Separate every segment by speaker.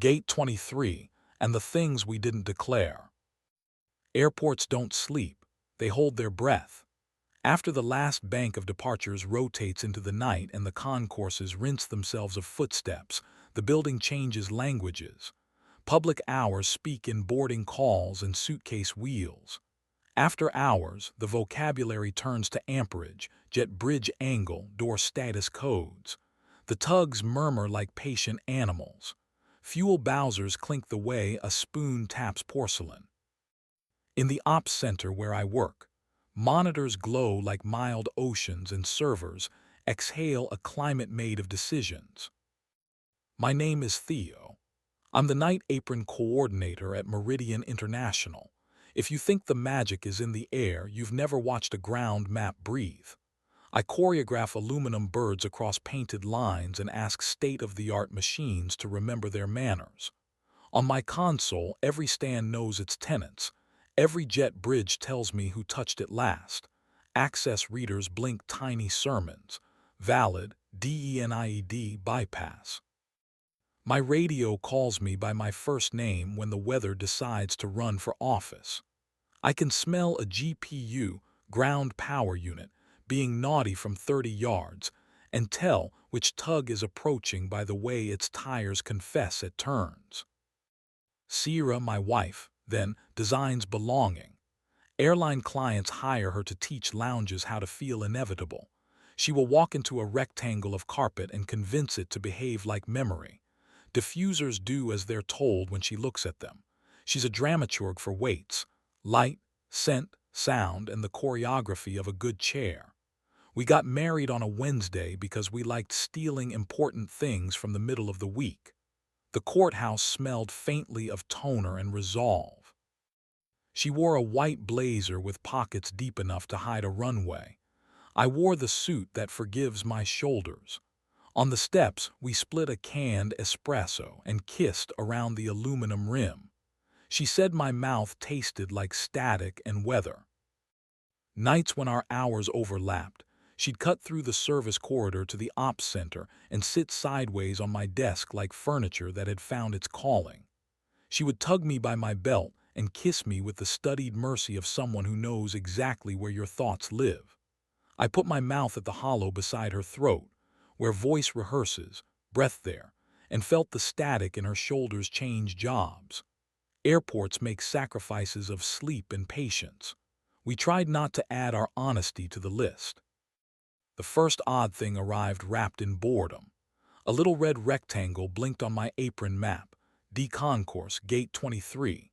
Speaker 1: Gate 23, and the things we didn't declare. Airports don't sleep, they hold their breath. After the last bank of departures rotates into the night and the concourses rinse themselves of footsteps, the building changes languages. Public hours speak in boarding calls and suitcase wheels. After hours, the vocabulary turns to amperage, jet bridge angle, door status codes. The tugs murmur like patient animals. Fuel bowsers clink the way a spoon taps porcelain. In the ops center where I work, monitors glow like mild oceans and servers exhale a climate made of decisions. My name is Theo. I'm the night apron coordinator at Meridian International. If you think the magic is in the air, you've never watched a ground map breathe. I choreograph aluminum birds across painted lines and ask state-of-the-art machines to remember their manners. On my console, every stand knows its tenants. Every jet bridge tells me who touched it last. Access readers blink tiny sermons. Valid, DENIED, bypass. My radio calls me by my first name when the weather decides to run for office. I can smell a GPU, ground power unit, being naughty from 30 yards, and tell which tug is approaching by the way its tires confess at turns. Sierra, my wife, then, designs belonging. Airline clients hire her to teach lounges how to feel inevitable. She will walk into a rectangle of carpet and convince it to behave like memory. Diffusers do as they're told when she looks at them. She's a dramaturg for weights, light, scent, sound, and the choreography of a good chair. We got married on a Wednesday because we liked stealing important things from the middle of the week. The courthouse smelled faintly of toner and resolve. She wore a white blazer with pockets deep enough to hide a runway. I wore the suit that forgives my shoulders. On the steps, we split a canned espresso and kissed around the aluminum rim. She said my mouth tasted like static and weather. Nights when our hours overlapped, she'd cut through the service corridor to the ops center and sit sideways on my desk like furniture that had found its calling. She would tug me by my belt and kiss me with the studied mercy of someone who knows exactly where your thoughts live. I put my mouth at the hollow beside her throat, where voice rehearses, breath there, and felt the static in her shoulders change jobs. Airports make sacrifices of sleep and patience. We tried not to add our honesty to the list. The first odd thing arrived wrapped in boredom. A little red rectangle blinked on my apron map. D-Concourse, Gate 23.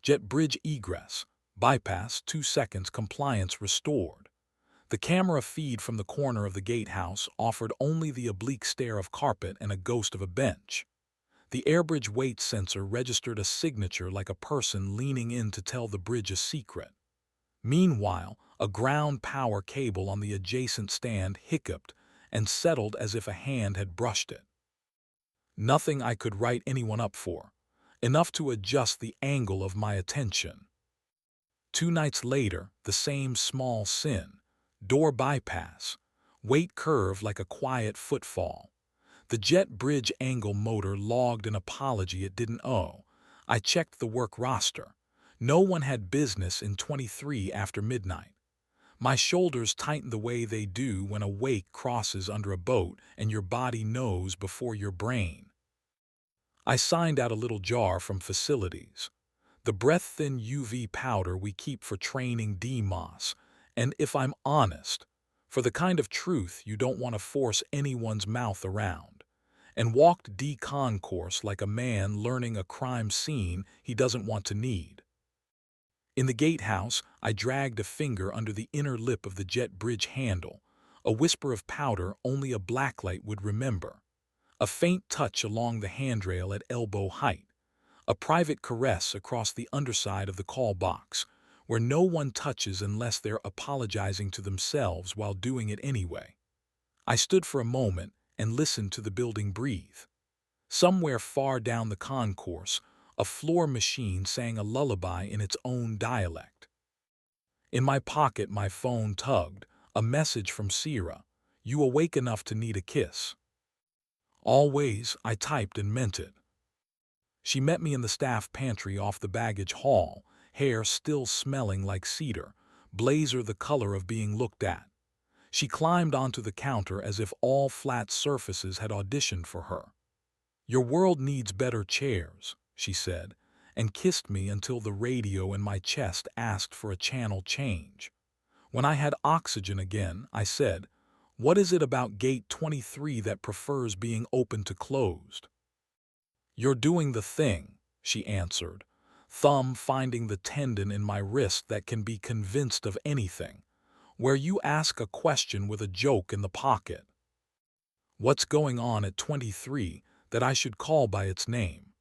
Speaker 1: Jet bridge egress. Bypass, 2 seconds, compliance restored. The camera feed from the corner of the gatehouse offered only the oblique stare of carpet and a ghost of a bench. The airbridge weight sensor registered a signature like a person leaning in to tell the bridge a secret. Meanwhile, a ground power cable on the adjacent stand hiccuped and settled as if a hand had brushed it. Nothing I could write anyone up for, enough to adjust the angle of my attention. 2 nights later, the same small sin. Door bypass. Weight curve like a quiet footfall. The jet bridge angle motor logged an apology it didn't owe. I checked the work roster. No one had business in 23 after midnight. My shoulders tightened the way they do when a wake crosses under a boat and your body knows before your brain. I signed out a little jar from facilities. The breath-thin UV powder we keep for training DMOS, and if I'm honest, for the kind of truth you don't want to force anyone's mouth around, and walked D-Concourse like a man learning a crime scene he doesn't want to need. In the gatehouse, I dragged a finger under the inner lip of the jet bridge handle, a whisper of powder only a blacklight would remember, a faint touch along the handrail at elbow height, a private caress across the underside of the call box, where no one touches unless they're apologizing to themselves while doing it anyway. I stood for a moment and listened to the building breathe. Somewhere far down the concourse, a floor machine sang a lullaby in its own dialect. In my pocket, my phone tugged, a message from Sierra, "You awake enough to need a kiss?" "Always," I typed and meant it. She met me in the staff pantry off the baggage hall, hair still smelling like cedar, blazer the color of being looked at. She climbed onto the counter as if all flat surfaces had auditioned for her. "Your world needs better chairs," she said, and kissed me until the radio in my chest asked for a channel change. When I had oxygen again, I said, "What is it about gate 23 that prefers being open to closed?" "You're doing the thing," she answered, thumb finding the tendon in my wrist that can be convinced of anything, where you ask a question with a joke in the pocket. "What's going on at 23 that I should call by its name?"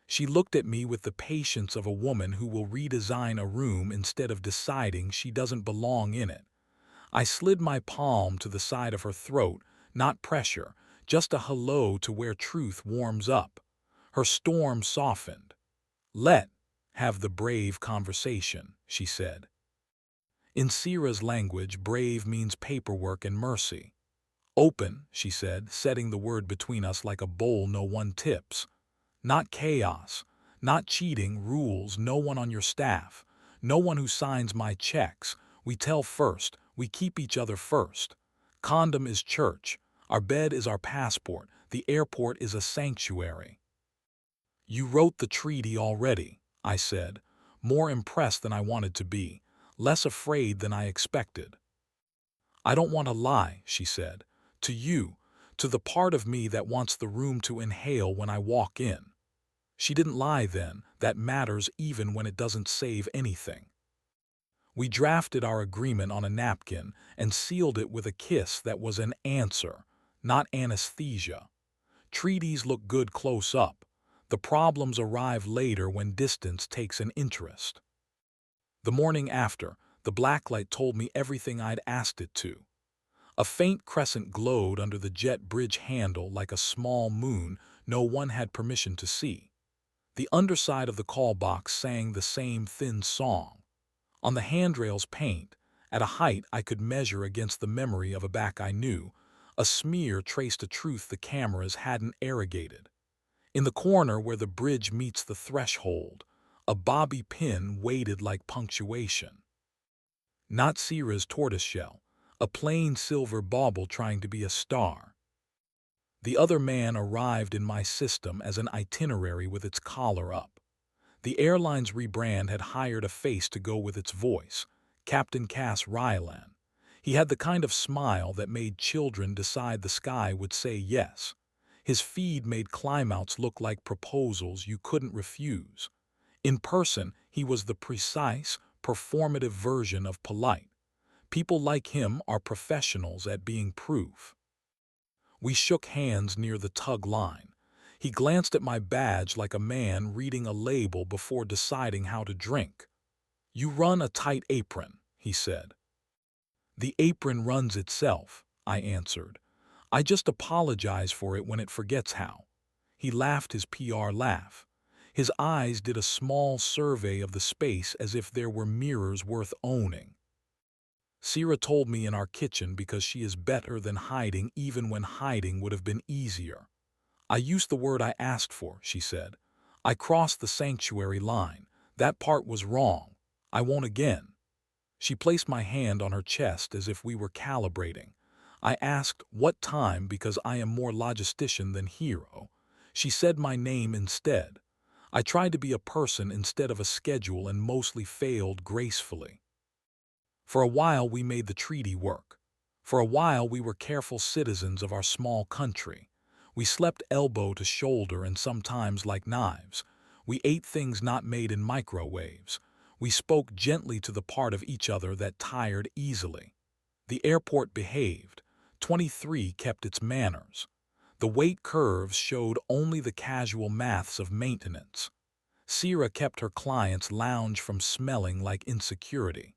Speaker 1: She looked at me with the patience of a woman who will redesign a room instead of deciding she doesn't belong in it. I slid my palm to the side of her throat, not pressure, just a hello to where truth warms up. Her storm softened. "Have the brave conversation," she said. In Sira's language, brave means paperwork and mercy. "Open," she said, setting the word between us like a bowl no one tips. "Not chaos, not cheating, rules, no one on your staff, no one who signs my checks. We tell first, we keep each other first. Condom is church, our bed is our passport, the airport is a sanctuary." "You wrote the treaty already," I said, more impressed than I wanted to be, less afraid than I expected. "I don't want to lie," she said, "to you, to the part of me that wants the room to inhale when I walk in." She didn't lie then, that matters even when it doesn't save anything. We drafted our agreement on a napkin and sealed it with a kiss that was an answer, not anesthesia. Treaties look good close up. The problems arrive later when distance takes an interest. The morning after, the blacklight told me everything I'd asked it to. A faint crescent glowed under the jet bridge handle like a small moon no one had permission to see. The underside of the call box sang the same thin song. On the handrail's paint, at a height I could measure against the memory of a back I knew, a smear traced a truth the cameras hadn't irrigated. In the corner where the bridge meets the threshold, a bobby pin waited like punctuation. Not Sira's tortoiseshell, a plain silver bauble trying to be a star. The other man arrived in my system as an itinerary with its collar up. The airline's rebrand had hired a face to go with its voice, Captain Cass Rylan. He had the kind of smile that made children decide the sky would say yes. His feed made climeouts look like proposals you couldn't refuse. In person, he was the precise, performative version of polite. People like him are professionals at being proof. We shook hands near the tug line. He glanced at my badge like a man reading a label before deciding how to drink. "You run a tight apron," he said. "The apron runs itself," I answered. "I just apologize for it when it forgets how." He laughed his PR laugh. His eyes did a small survey of the space as if there were mirrors worth owning. "Sira told me in our kitchen because she is better than hiding even when hiding would have been easier." "I used the word I asked for," she said. "I crossed the sanctuary line. That part was wrong. I won't again." She placed my hand on her chest as if we were calibrating. I asked, "What time?" because I am more logistician than hero. She said my name instead. I tried to be a person instead of a schedule and mostly failed gracefully. For a while we made the treaty work. For a while we were careful citizens of our small country. We slept elbow to shoulder and sometimes like knives. We ate things not made in microwaves. We spoke gently to the part of each other that tired easily. The airport behaved. 23 kept its manners. The weight curves showed only the casual maths of maintenance. Sira kept her client's lounge from smelling like insecurity.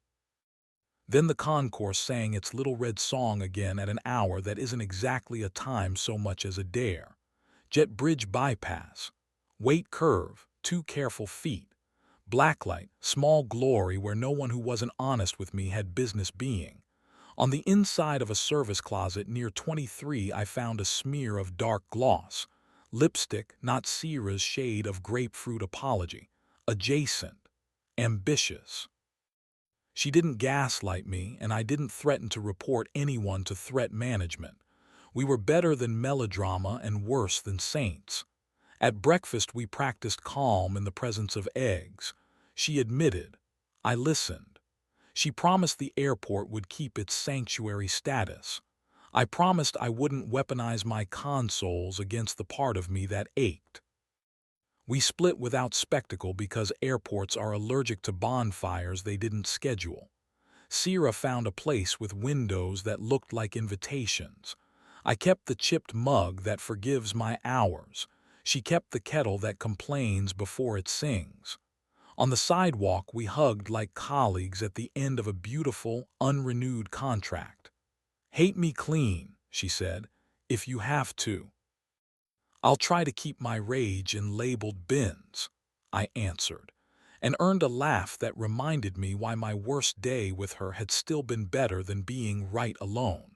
Speaker 1: Then the concourse sang its little red song again at an hour that isn't exactly a time so much as a dare. Jet bridge bypass. Weight curve, 2 careful feet. Blacklight, small glory where no one who wasn't honest with me had business being. On the inside of a service closet near 23 I found a smear of dark gloss. Lipstick, not Sierra's shade of grapefruit apology. Adjacent. Ambitious. She didn't gaslight me, and I didn't threaten to report anyone to threat management. We were better than melodrama and worse than saints. At breakfast, we practiced calm in the presence of eggs. She admitted. I listened. She promised the airport would keep its sanctuary status. I promised I wouldn't weaponize my consoles against the part of me that ached. We split without spectacle because airports are allergic to bonfires they didn't schedule. Sierra found a place with windows that looked like invitations. I kept the chipped mug that forgives my hours. She kept the kettle that complains before it sings. On the sidewalk, we hugged like colleagues at the end of a beautiful, unrenewed contract. Hate me clean, she said, if you have to. I'll try to keep my rage in labeled bins, I answered, and earned a laugh that reminded me why my worst day with her had still been better than being right alone.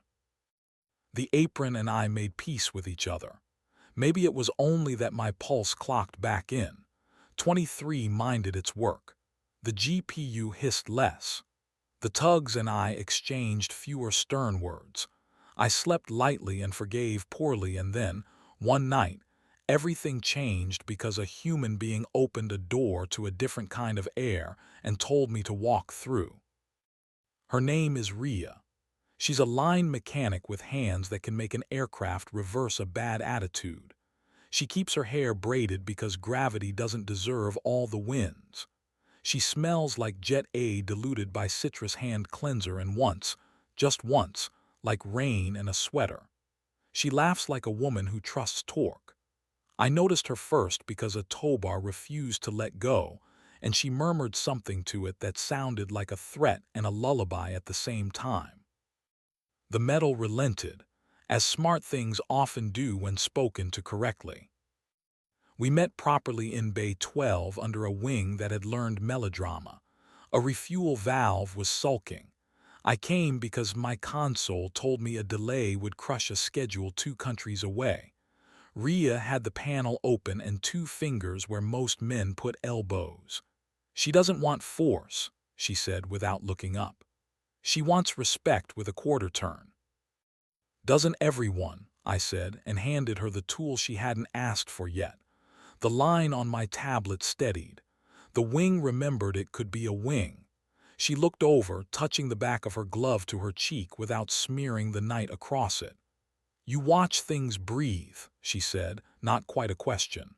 Speaker 1: The apron and I made peace with each other. Maybe it was only that my pulse clocked back in. 23 minded its work. The GPU hissed less. The tugs and I exchanged fewer stern words. I slept lightly and forgave poorly, and then, one night, everything changed because a human being opened a door to a different kind of air and told me to walk through. Her name is Rhea. She's a line mechanic with hands that can make an aircraft reverse a bad attitude. She keeps her hair braided because gravity doesn't deserve all the wins. She smells like Jet A diluted by citrus hand cleanser, and once, just once, like rain and a sweater. She laughs like a woman who trusts torque. I noticed her first because a tow bar refused to let go, and she murmured something to it that sounded like a threat and a lullaby at the same time. The metal relented, as smart things often do when spoken to correctly. We met properly in Bay 12 under a wing that had learned melodrama. A refuel valve was sulking. I came because my console told me a delay would crush a schedule 2 countries away. Rhea had the panel open and 2 fingers where most men put elbows. She doesn't want force, she said without looking up. She wants respect with a quarter turn. Doesn't everyone, I said, and handed her the tool she hadn't asked for yet. The line on my tablet steadied. The wing remembered it could be a wing. She looked over, touching the back of her glove to her cheek without smearing the night across it. You watch things breathe, she said, not quite a question.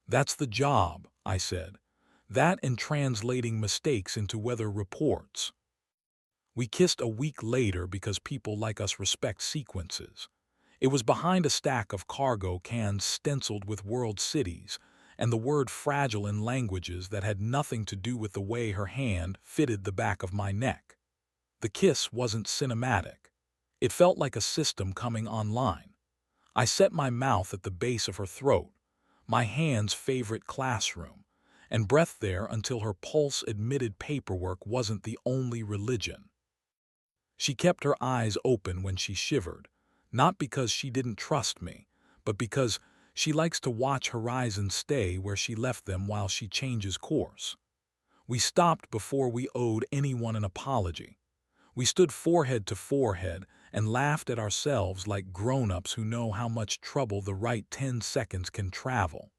Speaker 1: That's the job, I said. That and translating mistakes into weather reports. We kissed a week later because people like us respect sequences. It was behind a stack of cargo cans stenciled with world cities and the word fragile in languages that had nothing to do with the way her hand fitted the back of my neck. The kiss wasn't cinematic. It felt like a system coming online. I set my mouth at the base of her throat, my hand's favorite classroom, and breathed there until her pulse admitted paperwork wasn't the only religion. She kept her eyes open when she shivered, not because she didn't trust me, but because she likes to watch horizons stay where she left them while she changes course. We stopped before we owed anyone an apology. We stood forehead to forehead and laughed at ourselves like grown-ups who know how much trouble the right 10 seconds can travel.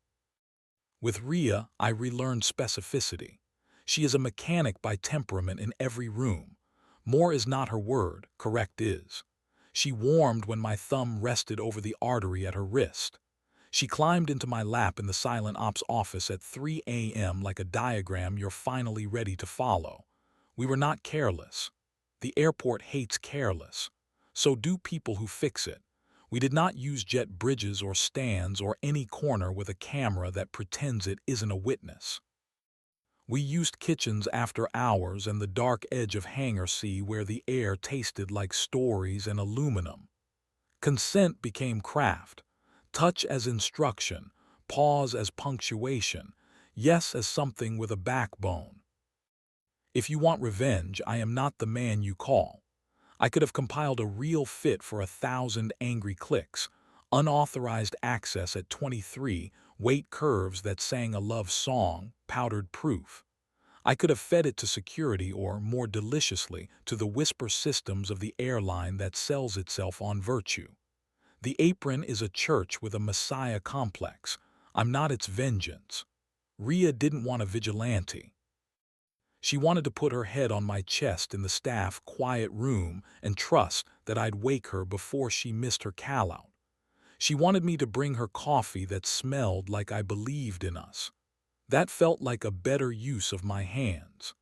Speaker 1: With Rhea, I relearned specificity. She is a mechanic by temperament in every room. More is not her word, correct is. She warmed when my thumb rested over the artery at her wrist. She climbed into my lap in the silent ops office at 3 a.m. like a diagram you're finally ready to follow. We were not careless. The airport hates careless. So do people who fix it. We did not use jet bridges or stands or any corner with a camera that pretends it isn't a witness. We used kitchens after hours and the dark edge of Hangar C where the air tasted like stories and aluminum. Consent became craft, touch as instruction, pause as punctuation, yes as something with a backbone. If you want revenge, I am not the man you call. I could have compiled a real fit for 1,000 angry clicks, Unauthorized access at 23, weight curves that sang a love song, powdered proof. I could have fed it to security or, more deliciously, to the whisper systems of the airline that sells itself on virtue. The apron is a church with a messiah complex. I'm not its vengeance. Rhea didn't want a vigilante. She wanted to put her head on my chest in the staff quiet room and trust that I'd wake her before she missed her call-out. She wanted me to bring her coffee that smelled like I believed in us. That felt like a better use of my hands.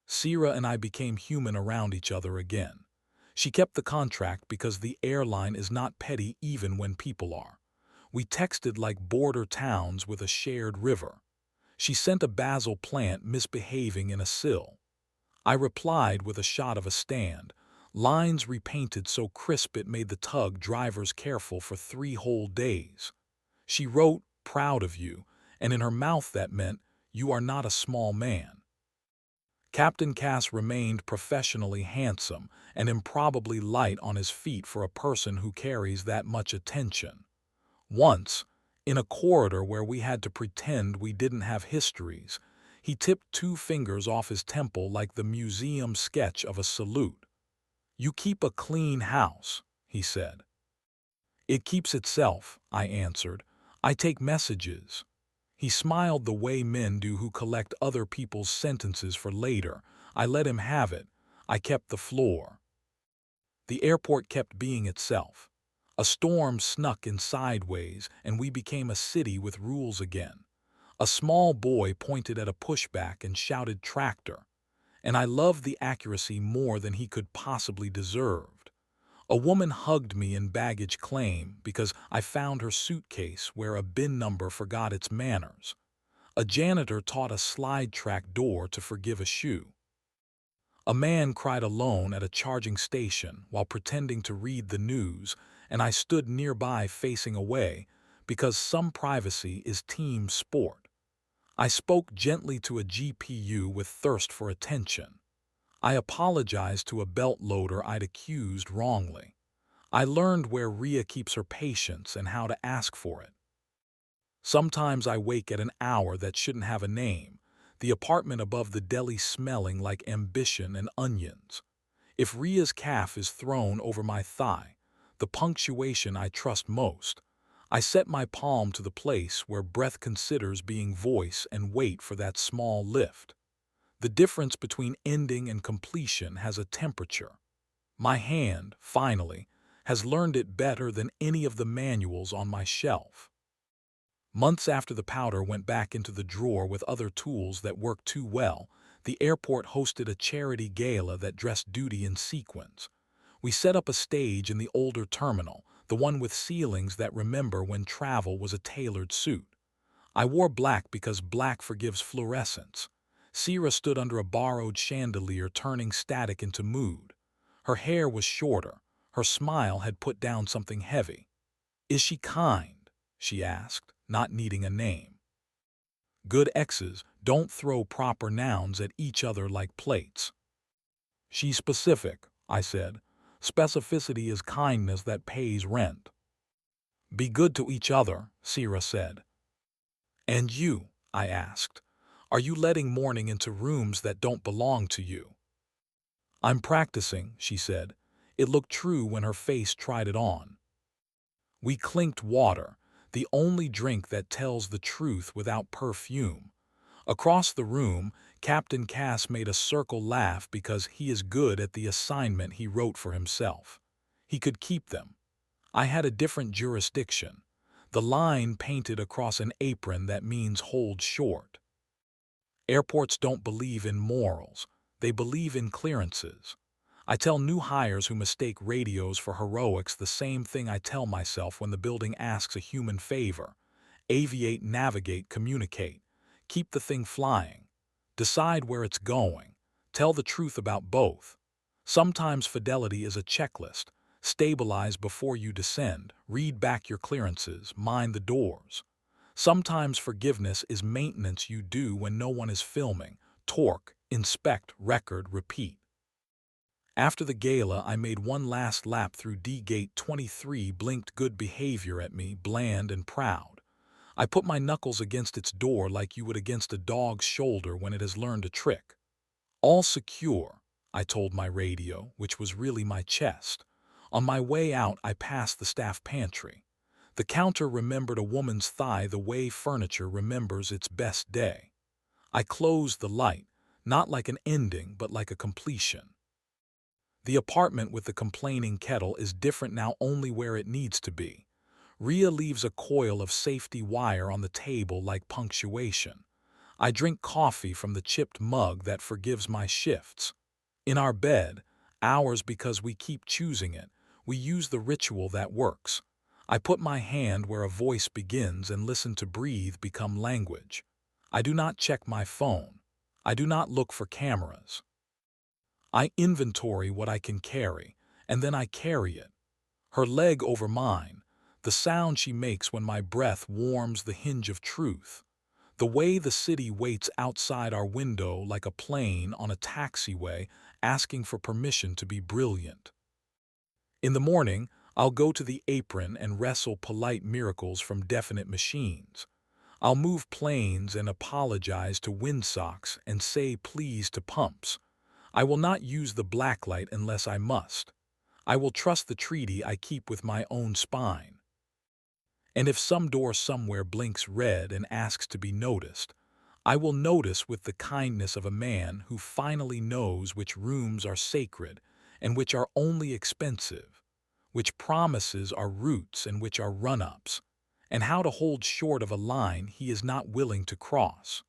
Speaker 1: Sierra and I became human around each other again. She kept the contract because the airline is not petty even when people are. We texted like border towns with a shared river. She sent a basil plant misbehaving in a sill. I replied with a shot of a stand, lines repainted so crisp it made the tug drivers careful for 3 whole days. She wrote, "Proud of you," and in her mouth that meant, "You are not a small man." Captain Cass remained professionally handsome and improbably light on his feet for a person who carries that much attention. Once, in a corridor where we had to pretend we didn't have histories, he tipped 2 fingers off his temple like the museum sketch of a salute. "You keep a clean house," he said. "It keeps itself," I answered. "I take messages." He smiled the way men do who collect other people's sentences for later. I let him have it. I kept the floor. The airport kept being itself. A storm snuck in sideways, and we became a city with rules again. A small boy pointed at a pushback and shouted tractor, and I loved the accuracy more than he could possibly deserved. A woman hugged me in baggage claim because I found her suitcase where a bin number forgot its manners. A janitor taught a slide track door to forgive a shoe. A man cried alone at a charging station while pretending to read the news, and I stood nearby facing away because some privacy is team sport. I spoke gently to a GPU with thirst for attention. I apologized to a belt loader I'd accused wrongly. I learned where Rhea keeps her patience and how to ask for it. Sometimes I wake at an hour that shouldn't have a name, the apartment above the deli smelling like ambition and onions. If Rhea's calf is thrown over my thigh, the punctuation I trust most, I set my palm to the place where breath considers being voice and wait for that small lift. The difference between ending and completion has a temperature. My hand, finally, has learned it better than any of the manuals on my shelf. Months after the powder went back into the drawer with other tools that worked too well, the airport hosted a charity gala that dressed duty in sequins. We set up a stage in the older terminal, the one with ceilings that remember when travel was a tailored suit. I wore black because black forgives fluorescence. Sierra stood under a borrowed chandelier turning static into mood. Her hair was shorter. Her smile had put down something heavy. "Is she kind?" she asked, not needing a name. Good exes don't throw proper nouns at each other like plates. "She's specific," I said. "Specificity is kindness that pays rent." "Be good to each other," Sierra said. "And you," I asked, "are you letting morning into rooms that don't belong to you?" "I'm practicing," she said. It looked true when her face tried it on. We clinked water, the only drink that tells the truth without perfume. Across the room, Captain Cass made a circle laugh because he is good at the assignment he wrote for himself. He could keep them. I had a different jurisdiction. The line painted across an apron that means hold short. Airports don't believe in morals. They believe in clearances. I tell new hires who mistake radios for heroics the same thing I tell myself when the building asks a human favor. Aviate, navigate, communicate. Keep the thing flying. Decide where it's going. Tell the truth about both. Sometimes fidelity is a checklist. Stabilize before you descend. Read back your clearances. Mind the doors. Sometimes forgiveness is maintenance you do when no one is filming. Torque, inspect, record, repeat. After the gala, I made one last lap through D-Gate 23, blinked good behavior at me, bland and proud. I put my knuckles against its door like you would against a dog's shoulder when it has learned a trick. All secure, I told my radio, which was really my chest. On my way out, I passed the staff pantry. The counter remembered a woman's thigh the way furniture remembers its best day. I closed the light, not like an ending, but like a completion. The apartment with the complaining kettle is different now only where it needs to be. Rhea leaves a coil of safety wire on the table like punctuation. I drink coffee from the chipped mug that forgives my shifts. In our bed, ours because we keep choosing it, we use the ritual that works. I put my hand where a voice begins and listen to breathe become language. I do not check my phone. I do not look for cameras. I inventory what I can carry, and then I carry it. Her leg over mine, the sound she makes when my breath warms the hinge of truth. The way the city waits outside our window like a plane on a taxiway asking for permission to be brilliant. In the morning, I'll go to the apron and wrestle polite miracles from definite machines. I'll move planes and apologize to windsocks and say please to pumps. I will not use the blacklight unless I must. I will trust the treaty I keep with my own spine. And if some door somewhere blinks red and asks to be noticed, I will notice with the kindness of a man who finally knows which rooms are sacred and which are only expensive, which promises are roots and which are run-ups, and how to hold short of a line he is not willing to cross.